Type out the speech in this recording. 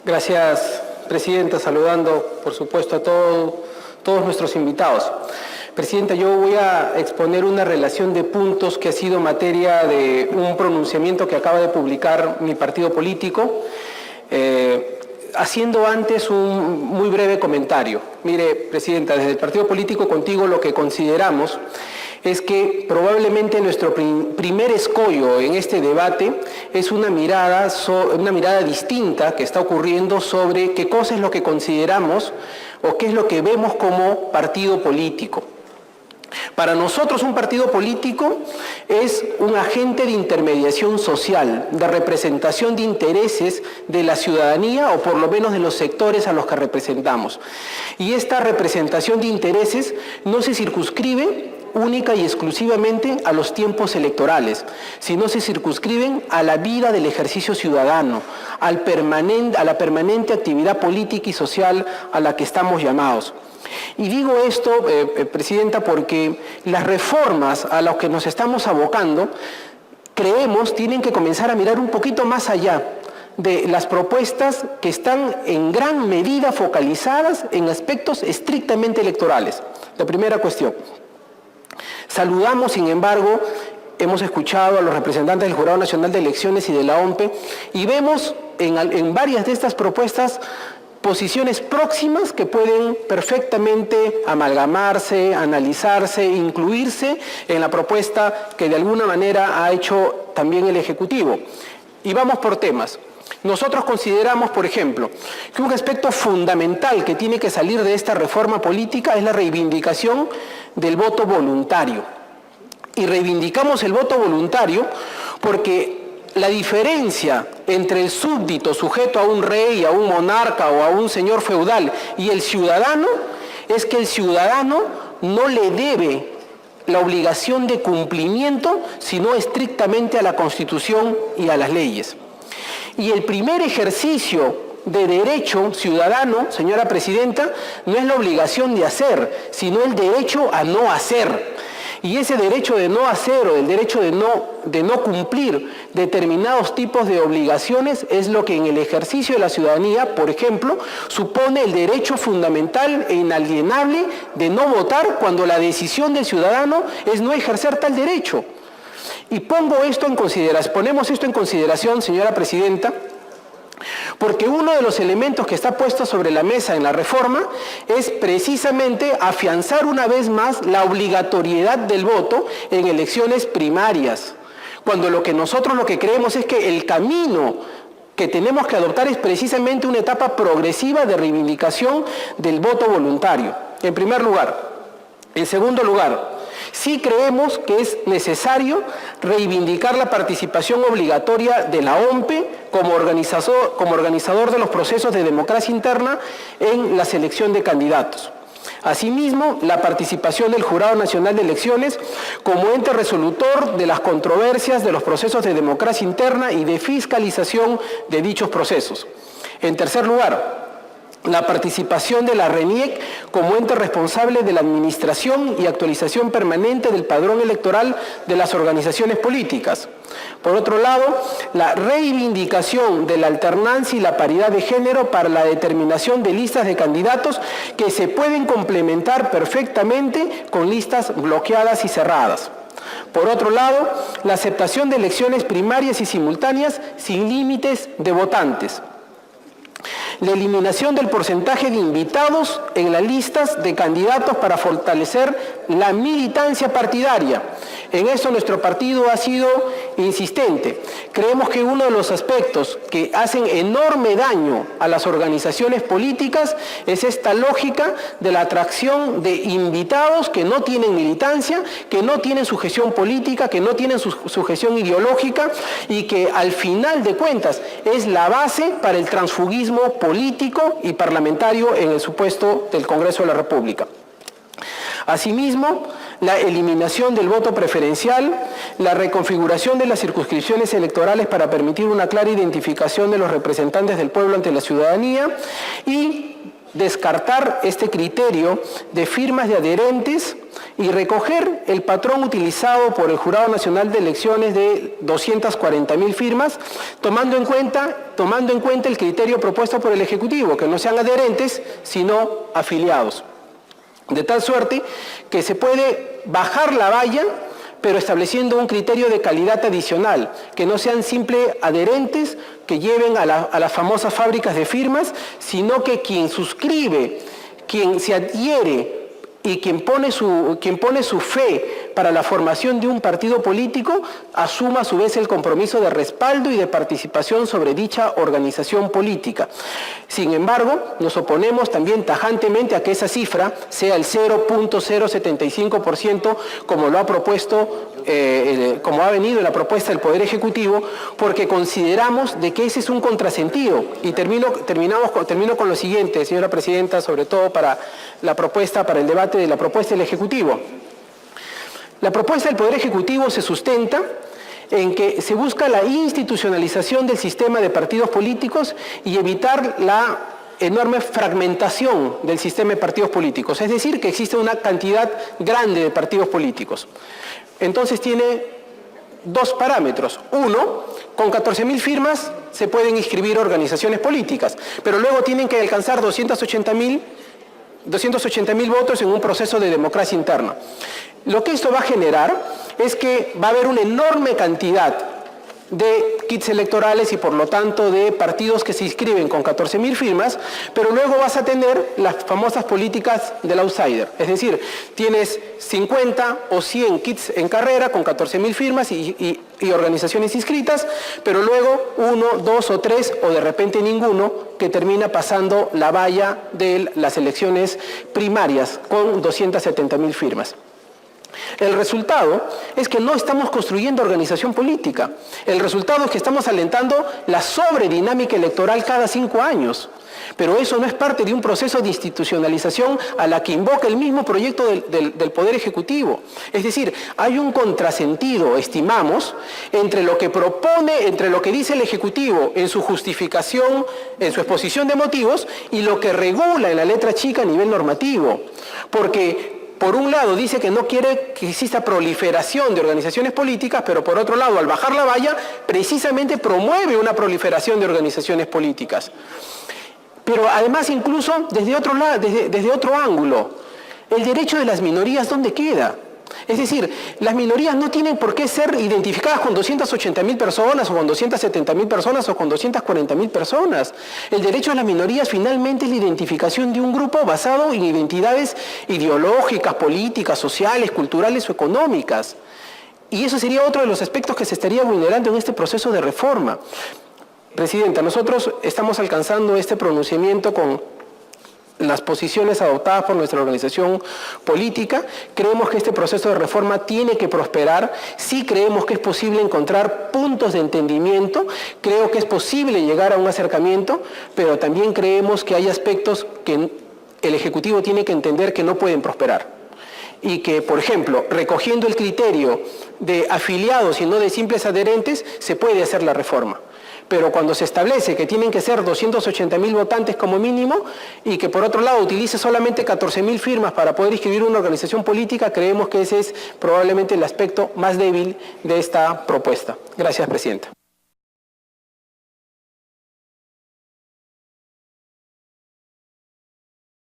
Gracias, Presidenta. Saludando, por supuesto, a todos nuestros invitados. Presidenta, yo voy a exponer una relación de puntos que ha sido materia de un pronunciamiento que acaba de publicar mi partido político, haciendo antes un muy breve comentario. Mire, Presidenta, desde el partido político Contigo lo que consideramos es que probablemente nuestro primer escollo en este debate es una mirada distinta que está ocurriendo sobre qué cosa es lo que consideramos o qué es lo que vemos como partido político. Para nosotros un partido político es un agente de intermediación social, de representación de intereses de la ciudadanía o por lo menos de los sectores a los que representamos. Y esta representación de intereses no se circunscribe única y exclusivamente a los tiempos electorales, sino se circunscriben a la vida del ejercicio ciudadano, a la permanente actividad política y social a la que estamos llamados. Y digo esto, Presidenta, porque las reformas a las que nos estamos abocando, creemos, tienen que comenzar a mirar un poquito más allá de las propuestas que están en gran medida focalizadas en aspectos estrictamente electorales. La primera cuestión. Saludamos, sin embargo, hemos escuchado a los representantes del Jurado Nacional de Elecciones y de la OMPE y vemos en varias de estas propuestas posiciones próximas que pueden perfectamente amalgamarse, analizarse, incluirse en la propuesta que de alguna manera ha hecho también el Ejecutivo. Y vamos por temas. Nosotros consideramos, por ejemplo, que un aspecto fundamental que tiene que salir de esta reforma política es la reivindicación del voto voluntario. Y reivindicamos el voto voluntario porque la diferencia entre el súbdito sujeto a un rey, a un monarca o a un señor feudal y el ciudadano es que el ciudadano no le debe la obligación de cumplimiento, sino estrictamente a la Constitución y a las leyes. Y el primer ejercicio de derecho ciudadano, señora Presidenta, no es la obligación de hacer, sino el derecho a no hacer. Y ese derecho de no hacer o el derecho de no cumplir determinados tipos de obligaciones es lo que en el ejercicio de la ciudadanía, por ejemplo, supone el derecho fundamental e inalienable de no votar cuando la decisión del ciudadano es no ejercer tal derecho. Y ponemos esto en consideración, señora Presidenta, porque uno de los elementos que está puesto sobre la mesa en la reforma es precisamente afianzar una vez más la obligatoriedad del voto en elecciones primarias, cuando nosotros lo que creemos es que el camino que tenemos que adoptar es precisamente una etapa progresiva de reivindicación del voto voluntario, en primer lugar. En segundo lugar, sí creemos que es necesario reivindicar la participación obligatoria de la OMPE como organizador de los procesos de democracia interna en la selección de candidatos. Asimismo, la participación del Jurado Nacional de Elecciones como ente resolutor de las controversias de los procesos de democracia interna y de fiscalización de dichos procesos. En tercer lugar, la participación de la RENIEC como ente responsable de la administración y actualización permanente del padrón electoral de las organizaciones políticas. Por otro lado, la reivindicación de la alternancia y la paridad de género para la determinación de listas de candidatos que se pueden complementar perfectamente con listas bloqueadas y cerradas. Por otro lado, la aceptación de elecciones primarias y simultáneas sin límites de votantes. La eliminación del porcentaje de invitados en las listas de candidatos para fortalecer la militancia partidaria. En eso nuestro partido ha sido insistente. Creemos que uno de los aspectos que hacen enorme daño a las organizaciones políticas es esta lógica de la atracción de invitados que no tienen militancia, que no tienen sujeción política, que no tienen sujeción ideológica y que al final de cuentas es la base para el transfugismo político y parlamentario en el supuesto del Congreso de la República. Asimismo, la eliminación del voto preferencial, la reconfiguración de las circunscripciones electorales para permitir una clara identificación de los representantes del pueblo ante la ciudadanía y descartar este criterio de firmas de adherentes y recoger el patrón utilizado por el Jurado Nacional de Elecciones de 240.000 firmas, tomando en cuenta el criterio propuesto por el Ejecutivo, que no sean adherentes, sino afiliados. De tal suerte que se puede bajar la valla, pero estableciendo un criterio de calidad adicional, que no sean simples adherentes que lleven a las famosas fábricas de firmas, sino que quien suscribe, quien se adhiere y quien pone su fe para la formación de un partido político, asuma a su vez el compromiso de respaldo y de participación sobre dicha organización política. Sin embargo, nos oponemos también tajantemente a que esa cifra sea el 0.075%, como lo ha propuesto, como ha venido en la propuesta del Poder Ejecutivo, porque consideramos de que ese es un contrasentido. Y termino con lo siguiente, señora Presidenta, sobre todo para el debate de la propuesta del Ejecutivo. La propuesta del Poder Ejecutivo se sustenta en que se busca la institucionalización del sistema de partidos políticos y evitar la enorme fragmentación del sistema de partidos políticos, es decir, que existe una cantidad grande de partidos políticos. Entonces tiene dos parámetros. Uno, con 14.000 firmas se pueden inscribir organizaciones políticas, pero luego tienen que alcanzar 280.000 votos en un proceso de democracia interna. Lo que esto va a generar es que va a haber una enorme cantidad de kits electorales y por lo tanto de partidos que se inscriben con 14.000 firmas, pero luego vas a tener las famosas políticas del outsider. Es decir, tienes 50 o 100 kits en carrera con 14.000 firmas y organizaciones inscritas, pero luego 1, 2 o 3 o de repente ninguno que termina pasando la valla de las elecciones primarias con 270.000 firmas. El resultado es que no estamos construyendo organización política. El resultado es que estamos alentando la sobredinámica electoral cada 5 años. Pero eso no es parte de un proceso de institucionalización a la que invoca el mismo proyecto del Poder Ejecutivo. Es decir, hay un contrasentido, estimamos, entre lo que dice el Ejecutivo en su justificación, en su exposición de motivos, y lo que regula en la letra chica a nivel normativo. Porque por un lado dice que no quiere que exista proliferación de organizaciones políticas, pero por otro lado, al bajar la valla, precisamente promueve una proliferación de organizaciones políticas. Pero además, incluso desde otro ángulo, el derecho de las minorías, ¿dónde queda? Es decir, las minorías no tienen por qué ser identificadas con 280.000 personas, o con 270.000 personas, o con 240.000 personas. El derecho a las minorías finalmente es la identificación de un grupo basado en identidades ideológicas, políticas, sociales, culturales o económicas. Y eso sería otro de los aspectos que se estaría vulnerando en este proceso de reforma. Presidenta, nosotros estamos alcanzando este pronunciamiento con las posiciones adoptadas por nuestra organización política. Creemos que este proceso de reforma tiene que prosperar. Sí creemos que es posible encontrar puntos de entendimiento. Creo que es posible llegar a un acercamiento, pero también creemos que hay aspectos que el Ejecutivo tiene que entender que no pueden prosperar. Y que, por ejemplo, recogiendo el criterio de afiliados y no de simples adherentes, se puede hacer la reforma. Pero cuando se establece que tienen que ser 280.000 votantes como mínimo y que por otro lado utilice solamente 14.000 firmas para poder inscribir una organización política, creemos que ese es probablemente el aspecto más débil de esta propuesta. Gracias, Presidenta.